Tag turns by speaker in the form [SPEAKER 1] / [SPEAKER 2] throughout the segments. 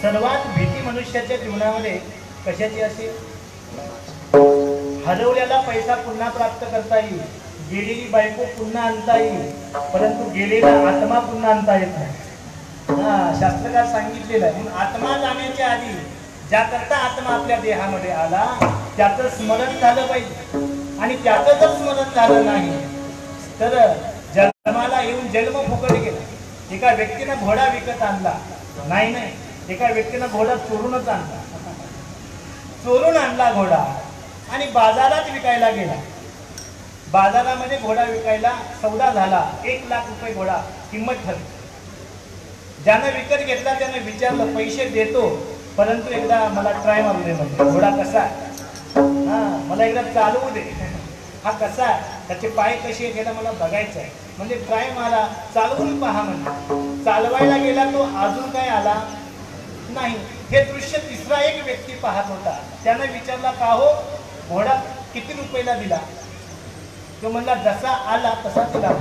[SPEAKER 1] सर्वात भीती मनुष्याच्या जीवनामध्ये कशाची असते? हरवलेला पैसा पुन्हा प्राप्त करता येईल, गेलेली बायको पुन्हा आणता येईल, परंतु गेलेला आत्मा पुन्हा आणता येत नाही. शास्त्रकार सांगितलेलं आहे. म्हणून आत्मा जाण्याच्या आधी ज्याकरता आत्मा आपल्या देहामध्ये आला त्याचं स्मरण झालं पाहिजे. आणि त्याचं जर स्मरण झालं नाही तर जन्माला येऊन जन्म फुकट गेला. एका व्यक्तीनं घोडा विकत आणला नाही, एका व्यक्तीनं घोडा चोरूनच आणला. चोरून आणला घोडा आणि बाजारात विकायला गेला. बाजारामध्ये घोडा विकायला सौदा झाला. 1 लाख रुपये घोडा किंमत ठरली. ज्यानं विकत घेतला त्यानं विचारलं, पैसे देतो परंतु एकदा मला ट्राय मारू दे, म्हणजे घोडा कसा आहे, मला एकदा चालवू दे, हा कसा आहे, त्याचे पाय कसे आहेत मला बघायचं आहे, म्हणजे ट्राय मारा, चालवून पहा. म्हणजे चालवायला गेला तो, अजून काय आला नाही. हे दृश्य तिसरा एक व्यक्ती पाहत होता. त्यानं विचारला, का हो घोडा किती रुपयाला दिला? तो म्हणला, जसा आला तसा दिला.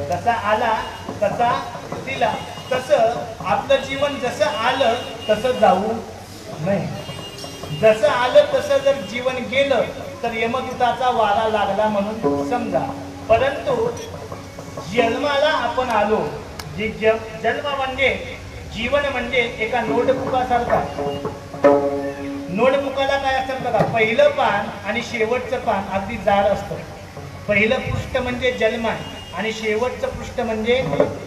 [SPEAKER 1] जसा आला तसा दिला. तसं आपलं जीवन जसं आलं तसं जाऊ नये. जसं आलं तसं जर जीवन गेलं तर यमदूताचा वारा लागला म्हणून समजा. परंतु जन्माला आपण आलो, जे जन्म म्हणजे जीवन म्हणजे एका नोटबुकासारखा. नोटबुकाला काय असतं बघा, पहिलं पान आणि शेवटचं पान अगदी जाड असतं. पहिलं पृष्ठ म्हणजे जन्म आहे आणि शेवटचं पृष्ठ म्हणजे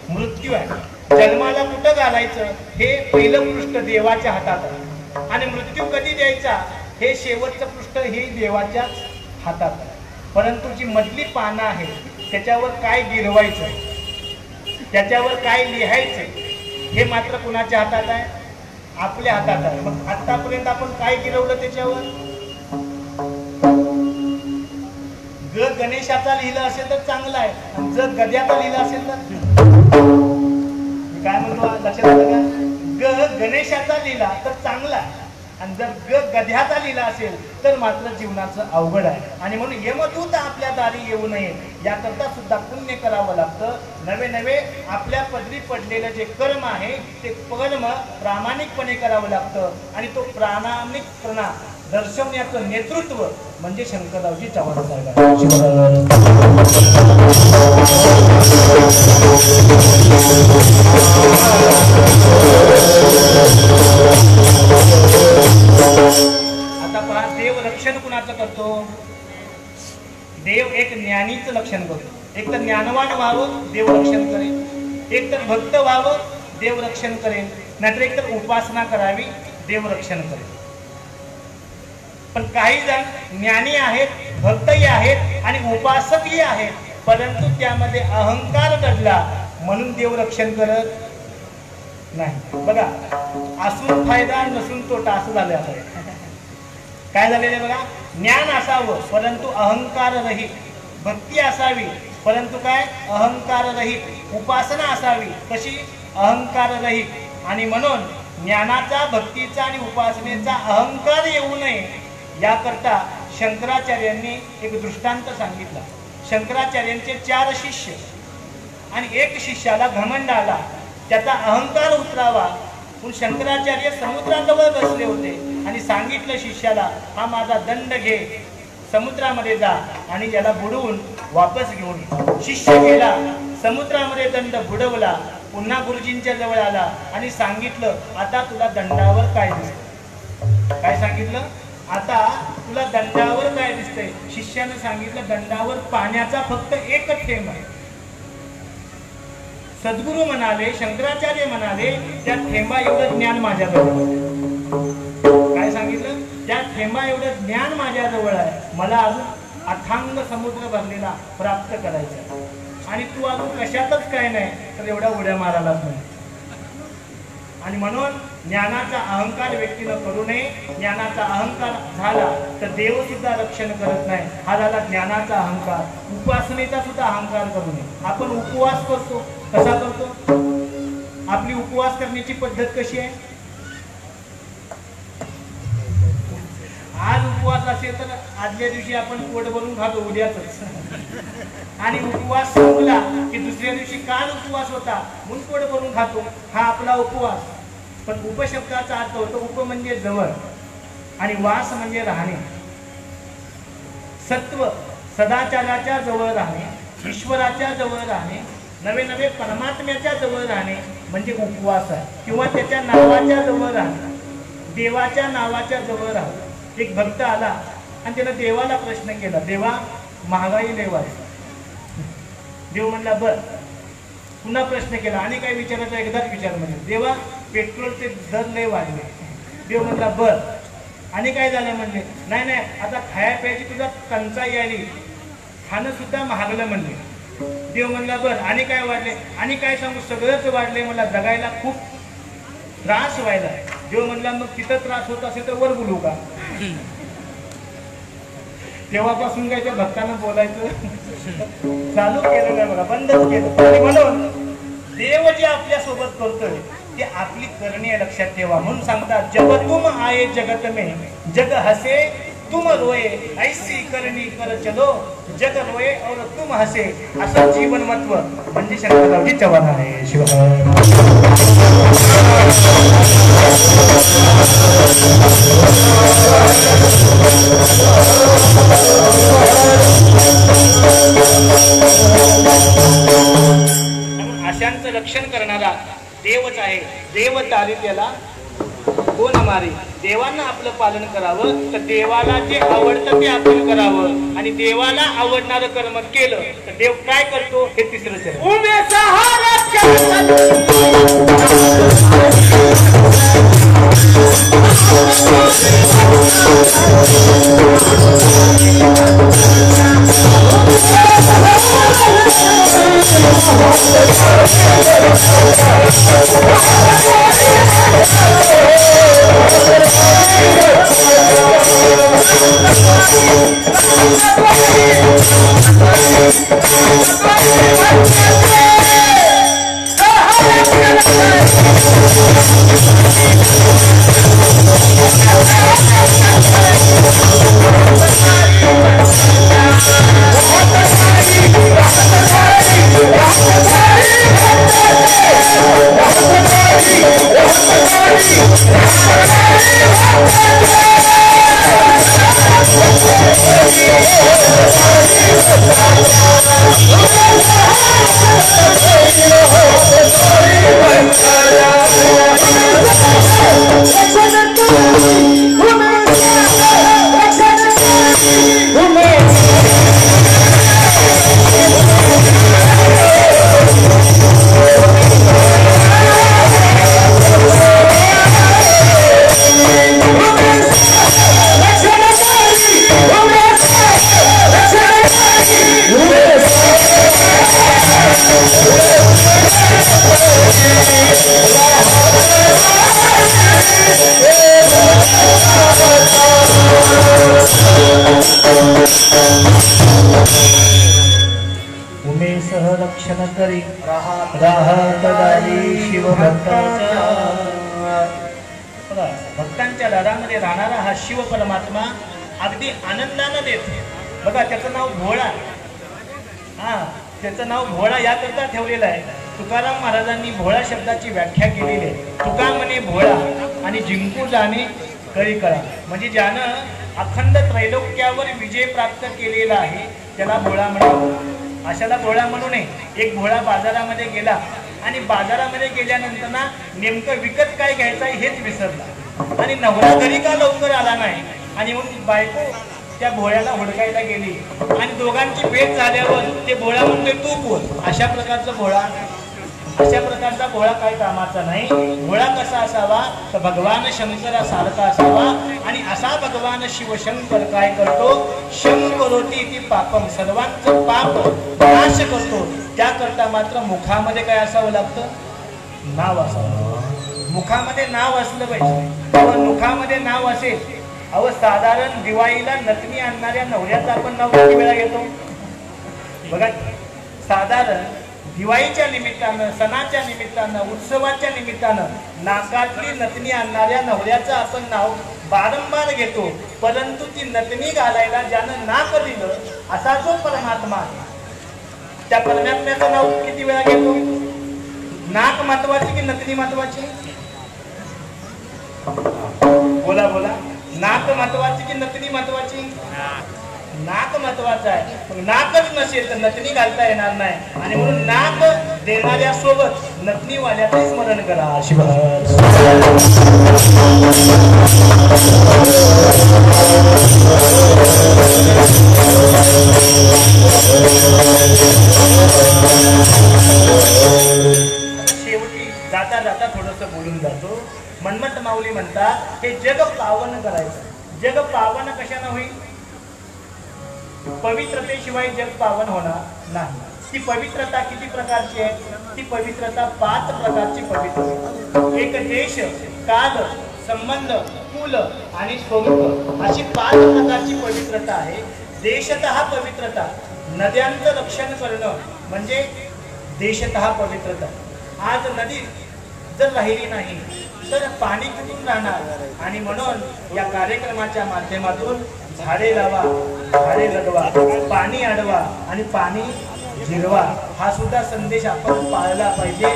[SPEAKER 1] मृत्यू आहे. जन्माला कुठं घालायचं हे पहिलं पृष्ठ देवाच्या हातात आहे आणि मृत्यू कधी द्यायचा हे शेवटचं पृष्ठ हे देवाच्याच हातात आहे. परंतु जी मधली पानं आहे त्याच्यावर काय गिरवायचं, त्याच्यावर काय लिहायचं हे मात्र कुणाच्या हातात आहे? आपल्या हातात आहे. मग आतापर्यंत आपण काय गिरवलं त्याच्यावर? ग गणेशाचा लिहिलं असेल तर चांगलं आहे, आणि जर गद्याचा लिहिलं असेल तर काय म्हणतो लक्षात आलं का? ग गणेशाचा लिहिला तर चांगला आहे, आणि जर ग गध्याचा लिहिला असेल तर मात्र जीवनाचं अवघड आहे. आणि म्हणून यमदूत आपल्या दारी येऊ नये याकरता सुद्धा पुण्य करावं लागतं. नवे नवे आपल्या पदरी पडलेलं जे कर्म आहे ते कर्म प्रामाणिकपणे करावं लागतं. आणि तो प्रामाणिकपणा दर्शवण्याचं नेतृत्व म्हणजे शंकररावजी चव्हाण साहेब. आता पहा, देव रक्षण कुणाचं करतो? देव एक ज्ञानीचं लक्षण करतो. एक तर ज्ञानवान व्हावं देव रक्षण करेल, एक तर भक्त व्हावं देव रक्षण करेल, नाहीतर एक तर उपासना करावी देव रक्षण करेल. पण काही जण ज्ञानी आहेत, भक्तही आहेत आणि उपासकही आहेत, परंतु त्यामध्ये अहंकार दडला म्हणून देव रक्षण करत नाही. बघा, असून फायदा नसून तोटा असं झालं आहे. काय झालेलं आहे बघा, ज्ञान असावं परंतु अहंकार रहित, भक्ती असावी परंतु काय अहंकार रहित, उपासना असावी कशी अहंकार रहित. आणि म्हणून ज्ञानाचा, भक्तीचा आणि उपासनेचा अहंकार येऊ नये याकरता शंकराचार्यांनी एक दृष्टांत सांगितला. शंकराचार्यांचे 4 शिष्य आणि एक शिष्याला घमंड आला, त्याचा अहंकार उतरावा. पण शंकराचार्य समुद्राजवळ बसले होते आणि सांगितलं शिष्याला, हा माझा दंड घे, समुद्रामध्ये जा आणि याला बुडवून वापस घेऊन ये. शिष्य गेला, समुद्रामध्ये दंड बुडवला, पुन्हा गुरुजींच्या जवळ आला आणि सांगितलं, आता तुला दंडावर काय दिसतं? काय सांगितलं? आता तुला दंडावर काय दिसतंय? शिष्यानं सांगितलं दंडावर पाण्याचा फक्त एकच थेंब आहे. सद्गुरू म्हणाले, शंकराचार्य म्हणाले, त्या थेंबा एवढं ज्ञान माझ्याजवळ. काय सांगितलं? त्या थेंबा एवढं ज्ञान माझ्याजवळ आहे, मला अजून अथांग समुद्र भरलेला प्राप्त करायचा. आणि तू अजून कशातच काय नाही तर एवढ्या उड्या मारायलाच नाही. आणि म्हणून ज्ञानाचा अहंकार व्यक्तीनं करू नये. ज्ञानाचा अहंकार झाला तर देव सुद्धा रक्षण करत नाही. हा झाला ज्ञानाचा अहंकार. उपासनेचा सुद्धा अहंकार करू नये. आपण उपवास करतो, कसा करतो? आपली उपवास करण्याची पद्धत कशी आहे? आज उपवास असेल तर आदल्या दिवशी आपण पोट भरून खातो उद्याच. आणि उपवास संपला की दुसऱ्या दिवशी काल उपवास होता म्हणून पोट भरून खातो. हा आपला उपवास. पण उपशब्दाचा अर्थ होतो उप म्हणजे जवळ आणि वास म्हणजे राहणे. सत्व सदाचाराच्या जवळ राहणे, ईश्वराच्या जवळ राहणे, नवे नवे परमात्म्याच्या जवळ राहणे म्हणजे उपवास आहे. किंवा त्याच्या नावाच्या जवळ राहणे, देवाच्या नावाच्या जवळ राहणे. एक भक्त आला आणि त्यानं देवाला प्रश्न केला, देवा महागाई लय वाढली. देव म्हणला बर. पुन्हा प्रश्न केला आणि काय विचारायचा? एकदाच विचार म्हणजे देवा पेट्रोलचे दर लय वाढले. देव म्हणला बर. आणि काय झालं म्हणले? नाही नाही आता खाया प्यायची तुझा टंचाई आली, खाणं सुद्धा महागलं म्हणले. देव म्हणला बर. आणि काय वाढले? आणि काय सांगू, सगळंच वाढले, मला जगायला खूप त्रास व्हायला. देव म्हणला मग तिथं त्रास होत असेल तर वर बोलू का? तेव्हापासून काय त्या भक्तांना बोलायचं चालू केलं नाही बघा, बंदच केलं. आणि म्हणून देव जे आपल्या सोबत करतोय ते आपली करणे लक्षात ठेवा. म्हणून सांगतात जब तुम आये जगत में जग हसे तुम रोए, ऐसी करणी कर चलो जग रोए और तुम हसे. असं जीवन मत्व म्हणजे शंकररावजी चव्हाण आहे. शिवाय अशांचं रक्षण करणारा देवच आहे. देव तारित्याला कोण मारे. देवांना आपलं पालन करावं तर देवाला जे आवडतं ते आपण करावं. आणि देवाला आवडणारं कर्म केलं तर देव काय करतो हे तिसरं चरण. उमेसह रक्षण करी राहत शिवभक्ताच्या. भक्तांच्या दारामध्ये राहणारा हा शिव परमात्मा अगदी आनंदानं देतो. बघा त्याचं नाव भोळा. हा त्याचं नाव भोळा याकरता ठेवलेलं आहे. तुकाराम महाराजांनी भोळा शब्दाची व्याख्या केलेली आहे. तुका म्हणे भोळा आणि जिंकू जाणे कळी कळा. म्हणजे ज्यानं अखंड त्रैलोक्यावर विजय प्राप्त केलेला आहे त्याला भोळा म्हणावं. अशाला भोळा म्हणू नये. एक भोळा बाजारामध्ये गेला आणि बाजारामध्ये गेल्यानंतर ना नेमकं विकत काय घ्यायचं हेच विसरला आणि नवरा घरी का लवकर आला नाही आणि मग ती बायको त्या भोळ्याला हुडकायला गेली आणि दोघांची भेट झाल्यावर ते भोळा म्हणतोय तू कोण. अशा प्रकारचा भोळा काही कामाचा नाही. भोळा कसा असावा तर भगवान शंकरासारखा असावा. आणि असा भगवान शिवशंकर काय करतो, शंकरोती ती पापम, सर्वांचं पाप नाश करतो. त्याकरता मात्र मुखामध्ये काय असावं लागतं, नाव असावं. मुखामध्ये नाव असलं पाहिजे. मुखामध्ये नाव असेल. अहो साधारण दिवाळीला नटणी आणणाऱ्या नवऱ्याचं आपण नाव किती वेळा घेतो बघा. साधारण दिवाळीच्या निमित्तानं, सणाच्या निमित्तानं, उत्सवाच्या निमित्तानं नाकातली नटणी आणणाऱ्या नवऱ्याचं आपण नाव वारंवार घेतो. परंतु ती नटणी घालायला ज्यानं नाक दिलं असा जो परमात्मा आहे, त्या परमात्म्याचं नाव किती वेळा घेतो. नाक महत्वाची की नटणी महत्वाची, बोला बोला. नाक महत्वाची की नटणी महत्वाची. नाक महत्वाचं आहे. मग नाकच नसेल तर नटणी घालता येणार नाही. आणि म्हणून नाक देणाऱ्या सोबत नटणीवाल्याचं स्मरण करा. शिवहर शेवटी जाता जाता थोडस बोलून जातो. मन्मथ माऊली म्हणतात हे जग पावन करायचं. जग पावन कशानं होईल, पवित्रतेशिवाय जग पावन होणार नाही. ती पवित्रता किती प्रकारची आहे, ती पवित्रता 5 प्रकारची पवित्रता. एक देश, काल, संबंध, कुल आणि स्वरूप अशी 5 प्रकारची पवित्रता आहे. देशतः पवित्रता, नद्यांचं रक्षण करणं म्हणजे देशतः पवित्रता. आज नदी जर राहिली नाही तर पाणी कुठून राहणार. आणि म्हणून या कार्यक्रमाच्या माध्यमातून झाडे लावा, झाडे जगवा, पाणी अडवा आणि पाणी जिरवा हा सुद्धा संदेश आपण पाळला पाहिजे.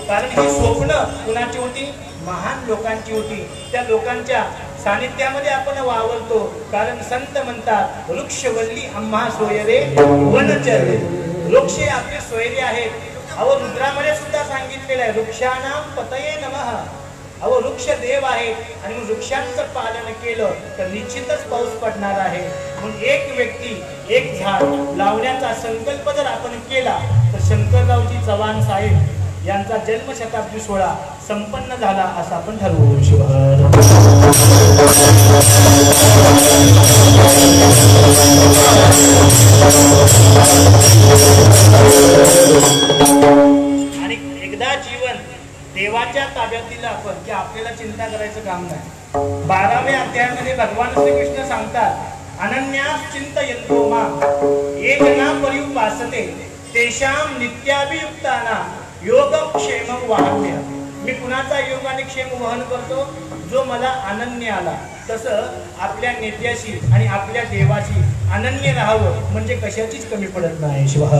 [SPEAKER 1] कारण ही स्वप्न कुणाची होती, महान लोकांची होती. त्या लोकांच्या सानिध्यामध्ये आपण वावरतो. कारण संत म्हणतात वृक्षवल्ली आम्हा सोयरे वनचरे. वृक्ष आपले सोयरे आहेत. अहो रुद्रामध्ये सुद्धा सांगितलेलं आहे वृक्षाणाम पतये नमः. अहो वृक्ष देव आहे आणि वृक्षांचं पालन केलं तर निश्चितच पाऊस पडणार आहे. म्हणून एक व्यक्ती एक झाड लावण्याचा संकल्प जर आपण केला तर शंकररावजी चव्हाण साहेब यांचा जन्मशताब्दी सोहळा संपन्न झाला असं आपण ठरवू. शिवहर आणि एकदा जीवन देवाच्या ताब्यात दिलं आपण की आपल्याला चिंता करायचं काम नाही. 12व्या अध्यायामध्ये भगवान श्रीकृष्ण सांगतात अनन्यास चिंतयन्तो मां ये जना पर्युपासते तेषां नित्याभियुक्तानां योगक्षेमं वहाम्य. मी कुणाचा योग आणि क्षेम वहन करतो, जो मला अनन्य आला. तसं आपल्या नेत्याशी आणि आपल्या देवाशी अनन्य राहावं म्हणजे कशाचीच कमी पडत नाही. शिवहर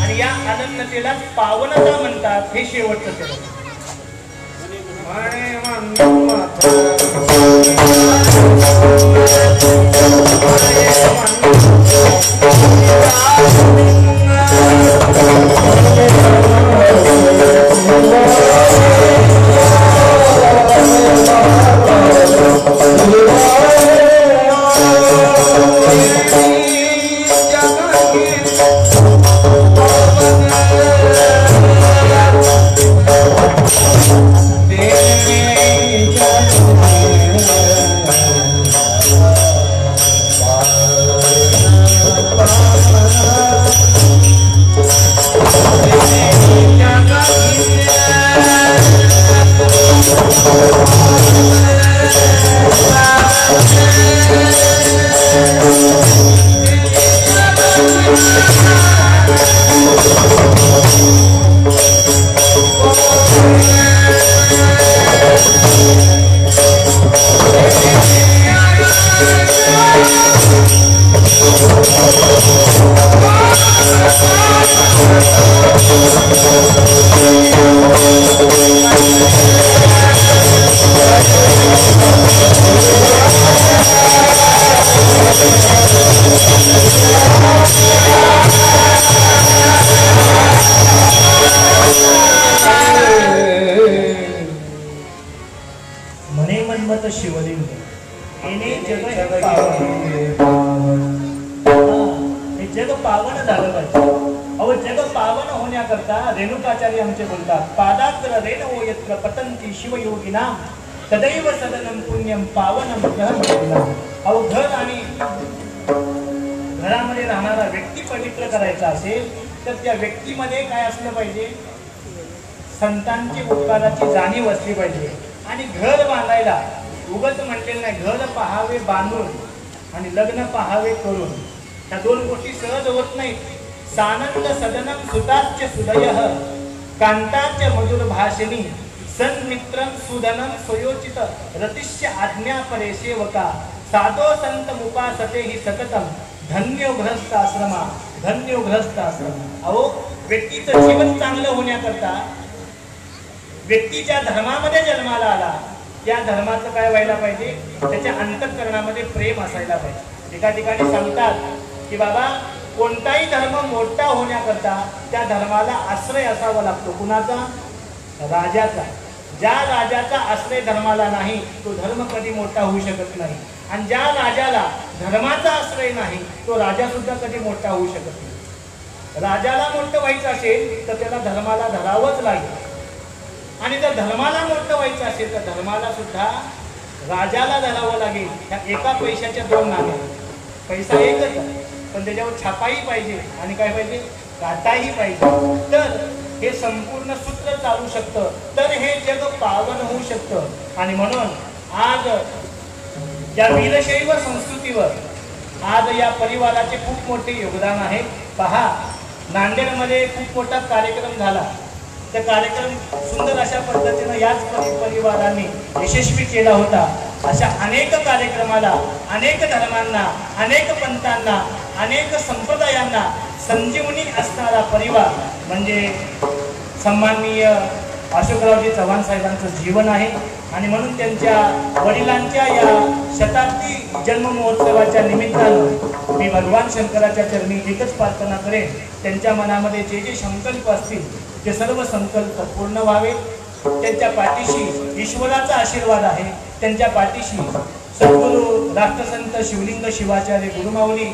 [SPEAKER 1] आणि या अनन्यतेला पावनता म्हणतात. हे शेवटचं चरण. सतत शिवलिंग येणे जग हे पावन. हे जग पावन झालं पाहिजे. अहो जग पावन होण्याकरता रेणुकाचार्य आमचे बोलतात पादाग्र रेणवो यत्र पतंती शिवयोगिना तदैव सदनम पुण्यम पावनम ग्रहम. अहो घर आणि घरामध्ये राहणारा व्यक्ती पवित्र करायचा असेल तर त्या व्यक्तीमध्ये काय असलं पाहिजे? संतांची उपकाराची जाणीव असली पाहिजे. आणि घर बांधायला उगाच म्हटलेलं नाही, घर पहावे बांधून आणि लग्न पहावे करून. त्या दोन गोष्टी सहज होत नाहीत. सानंद सदनम सुताच्य सुदयः कांताच्य मधुर भाषिणी सन्मित्रम सुधनम स्वयोचित रतिश्य आज्ञा परे सेवका साधो संत मुपासते ही सततम धन्यो गृहस्थ आश्रमा धन्यो गृहस्थ आश्रम. अहो व्यक्तीचं जीवन चांगलं होण्याकरता व्यक्तीच्या धर्मामध्ये जन्माला आला त्या धर्माचं काय व्हायला पाहिजे? त्याच्या अंतःकरणामध्ये प्रेम असायला पाहिजे. एका ठिकाणी सांगतात की बाबा कोणताही धर्म मोठा होण्याकरता त्या धर्माला आश्रय असावा लागतो. कुणाचा? राजाचा. ज्या राजाचा आश्रय धर्माला नाही तो धर्म कधी मोठा होऊ शकत नाही. आणि ज्या राजाला धर्माचा आश्रय नाही तो राजा सुद्धा कधी मोठा होऊ शकत नाही. राजाला मोठं व्हायचं असेल तर त्याला धर्माला धरावंच लागेल. आणि जर धर्माला मोठं व्हायचं असेल तर धर्माला सुद्धा राजाला धरावं लागेल. ह्या एका पैशाच्या दोन नाण्या. पैसा एकच पण त्याच्यावर छापाही पाहिजे आणि काय पाहिजे? काटाही पाहिजे. तर हे संपूर्ण सूत्र चालू शकतं. तर हे जग पावन होऊ शकतं. आणि म्हणून आज या वीरशैव संस्कृतीवर आज या परिवाराचे खूप मोठे योगदान आहे. पहा नांदेडमध्ये खूप मोठा कार्यक्रम झाला. त्या कार्यक्रम सुंदर अशा पद्धतीने याच परिवाराने यशस्वी केला होता. अशा अनेक कार्यक्रमाला अनेक धर्मांना अनेक पंथांना अनेक संप्रदायांना संजीवनी असणारा परिवार म्हणजे सन्माननीय अशोकरावजी चव्हाण साहेबांचं जीवन आहे. आणि म्हणून त्यांच्या वडिलांच्या या शताब्दी जन्म महोत्सवाच्या निमित्तानं मी भगवान शंकराच्या चरणी एकच प्रार्थना करेन, त्यांच्या मनामध्ये जे जे संकल्प असतील ते सर्व संकल्प पूर्ण व्हावे. त्यांच्या पाठीशी ईश्वराचा आशीर्वाद आहे. त्यांच्या पाठीशी सद्गुरू राष्ट्रसंत शिवलिंग शिवाचार्य गुरुमाऊली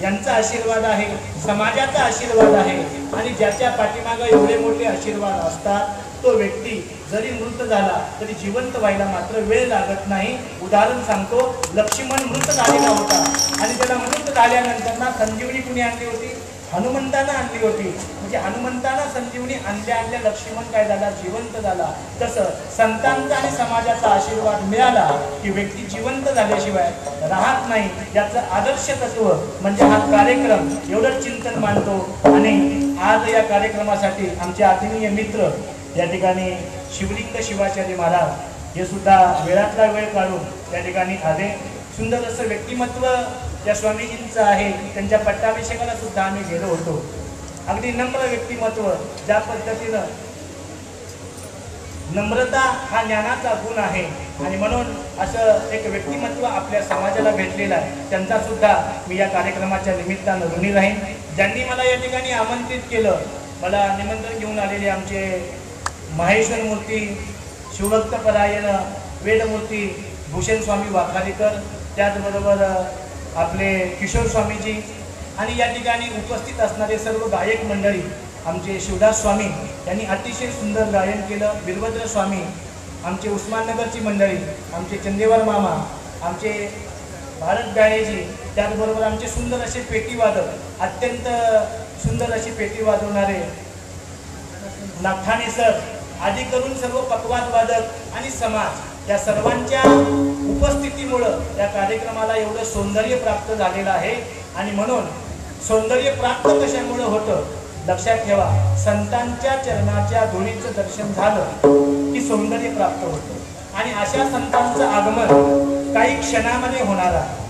[SPEAKER 1] यांचा आशीर्वाद आहे. समाजाचा आशीर्वाद आहे. आणि ज्याच्या पाठीमागे एवढे मोठे आशीर्वाद असतात तो व्यक्ती जरी मृत झाला तरी जिवंत व्हायला मात्र वेळ लागत नाही. उदाहरण सांगतो, लक्ष्मण मृत झालेला होता आणि त्याला मृत झाल्यानंतर ना संजीवनी कुणी आणली होती? हनुमंतानं आणली होती. म्हणजे हनुमंतानं संजीवनी आणल्या लक्ष्मण काय झाला? जिवंत झाला. तसं संतांचा आणि समाजाचा आशीर्वाद मिळाला की व्यक्ती जिवंत झाल्याशिवाय राहत नाही. याचं आदर्श तत्व म्हणजे हा कार्यक्रम एवढं चिंतन मांडतो. आणि आज या कार्यक्रमासाठी आमचे आत्मीय मित्र या ठिकाणी शिवलिंग शिवाचार्य महाराज हे सुद्धा वेळातला वेळ काढून त्या ठिकाणी आले. सुंदर असं व्यक्तिमत्व त्या स्वामीजींचं आहे. त्यांच्या पट्टाभिषेकाला सुद्धा आम्ही गेलो होतो. अगदी नम्र व्यक्तिमत्व. ज्या पद्धतीनं नम्रता हा ज्ञानाचा गुण आहे. आणि म्हणून असं एक व्यक्तिमत्व आपल्या समाजाला भेटलेलं आहे. त्यांचा सुद्धा मी या कार्यक्रमाच्या निमित्तानं ऋणी राहीन. ज्यांनी मला या ठिकाणी आमंत्रित केलं, मला निमंत्रण घेऊन आलेले आमचे माहेश्वर मूर्ती, शिवभक्तपरायण वेदमूर्ती भूषण स्वामी वाखारीकर, त्याचबरोबर आपले किशोर स्वामीजी आणि या ठिकाणी उपस्थित असणारे सर्व गायक मंडळी, आमचे शिवदास स्वामी यांनी अतिशय सुंदर गायन केलं. वीरभद्र स्वामी, आमचे उस्माननगरची मंडळी, आमचे चंदेवार मामा, आमचे भारत गायेजी, त्याचबरोबर आमचे सुंदर असे पेटीवादक, अत्यंत सुंदर अशी पेटी वाजवणारे नाथाणे सर आदी करून सर्व पकवाद वादक आणि समाज या सर्वांच्या उपस्थितीमुळं या कार्यक्रमाला एवढं सौंदर्य प्राप्त झालेलं आहे. आणि म्हणून सौंदर्य प्राप्त कशामुळं होतं? लक्षात ठेवा, संतांच्या चरणाच्या धुळीचं दर्शन झालं की सौंदर्य प्राप्त होतं. आणि अशा संतांचं आगमन काही क्षणामध्ये होणार आहे.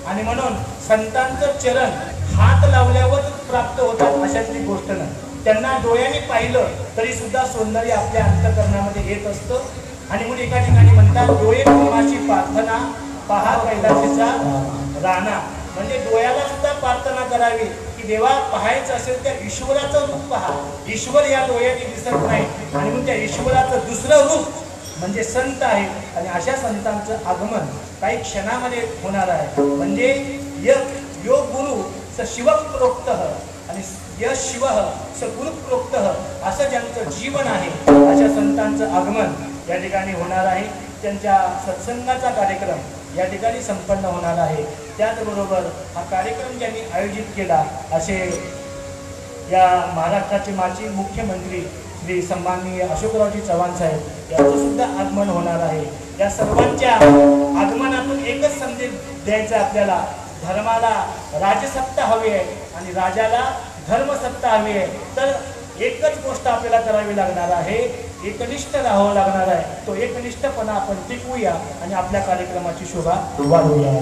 [SPEAKER 1] आणि म्हणून संतांचं चरण हात लावल्यावर प्राप्त होतात अशातली गोष्ट नाही. त्यांना डोळ्याने पाहिलं तरी सुद्धा सौंदर्य आपल्या अंतःकरणामध्ये येत असतं. आणि म्हणून एका ठिकाणी म्हणतात, डोळे प्रेमाची प्रार्थना पहा कैलासाचा राणा. म्हणजे डोळ्याला सुद्धा प्रार्थना करावी की देवा पाहायचं असेल त्या ईश्वराचं रूप पहा. ईश्वर या डोळ्याने दिसत नाही आणि म्हणून त्या ईश्वराचं दुसरं रूप म्हणजे संत आहेत आणि अशा संतांचं आगमन काही क्षणामध्ये होणार आहे. म्हणजे यो गुरु स शिव प्रोक्त आणि य शिव स गुरु प्रोक्त असं ज्यांचं जीवन आहे अशा संतांचं आगमन या ठिकाणी होणार आहे. त्यांच्या सत्संगाचा कार्यक्रम या ठिकाणी संपन्न होणार आहे. त्याचबरोबर हा कार्यक्रम ज्यांनी आयोजित केला असे या महाराष्ट्राचे माजी मुख्यमंत्री श्री सन्माननीय अशोकरावजी चव्हाण साहेब यांचं सुद्धा आगमन होणार आहे. या सर्वांच्या आगमनातून एकच संदेश द्यायचा आपल्याला, धर्माला राजसत्ता हवी आहे आणि राजाला धर्मसत्ता हवी आहे. तर एकच गोष्ट आपल्याला करावी लागणार आहे, एकनिष्ठ राहावं लागणार आहे. तो एकनिष्ठपणा आपण टिकवूया आणि आपल्या कार्यक्रमाची शोभा वाढवूया.